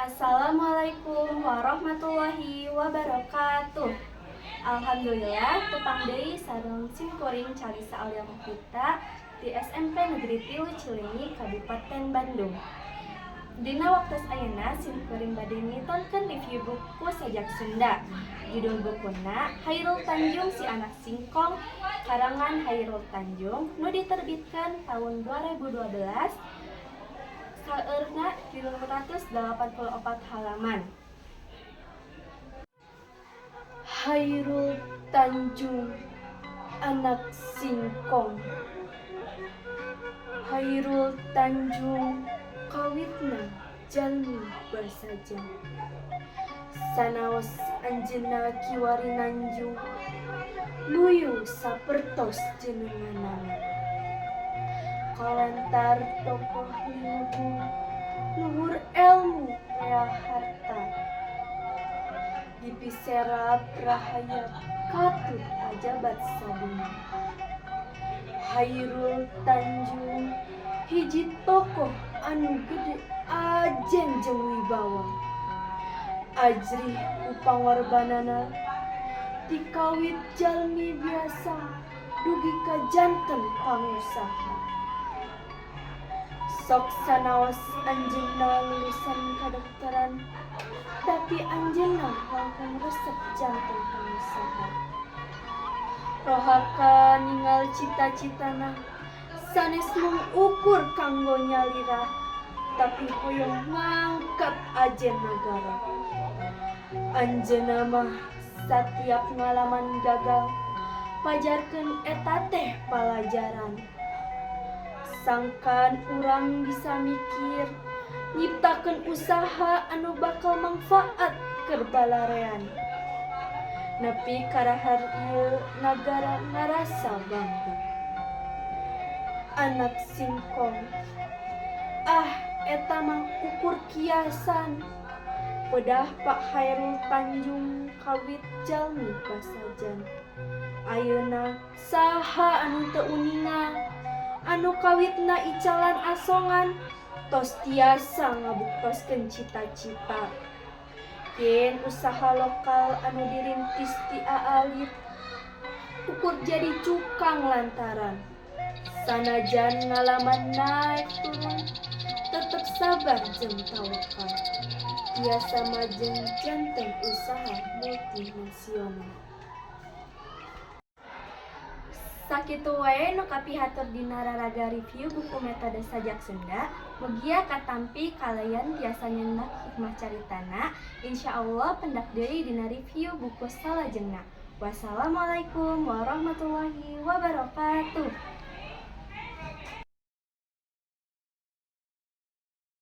Assalamualaikum warahmatullahi wabarakatuh. Alhamdulillah tepang deui sareng simkuring carita ilmu kita di SMP Negeri 3 Cileunyi Kabupaten Bandung. Dina waktos ayeuna simkuring bade mitonkeun review buku sajak Sunda. Judul bukuna Hairul Tanjung Si Anak Singkong karangan Hairul Tanjung nu diterbitkan tahun 2012. Saeurna 384 halaman. Hairul Tanjung Anak Singkong. Hairul Tanjung kawitna jalmi bersaja. Sanaos anjeunna kiwari Nanjung luyu sapertos jenenganana. Kalantar tokoh luhur ilmu rea harta dipisera rahayat katut ajabat sadina. Hairul Tanjung hiji tokoh anu gede ajen jeung wibawa. Ajrih ku pangorbanana dikawit jalmi biasa dugi ka janten pangusaha. Sok sanaos anjeunna lulusan kadokteran, tapi anjeunna langkung resep janten pangusaha. Rohaka ningal cita-citana, sanes mung ukur kanggo nyalira, tapi hoyong ngangkat ajen nagara. Anjeunna mah satiap ngalaman gagal, pajarkeun eta teh palajaran. Sangkan urang bisa mikir, nyiptakeun usaha anu bakal manfaat keur balarean. Nepi karahar ieu nagara ngarasa bangga. Anak singkong, eta mah ukur kiasan. Pedah Pak Hairul Tanjung kawit jalmi basajan. Ayeuna saha anu teu uningan, anu kawitna icalan asongan, tos tiasa ngabuktoskeun cita-cita. Yen usaha lokal anu dirintis ti aalit, ukur jadi cukang lantaran. Sanajan ngalaman naik turun, tetep sabar jeung tawakal. Tiasa majeng janten usaha multinasional. Sakitu wae nu kapihatur dina raraga review buku metode sajak Sunda. Mugia katampi kalayan tiasa nyeunah hikmah caritana. Insyaallah pendak deui dina review buku salajengna. Wassalamualaikum warahmatullahi wabarakatuh.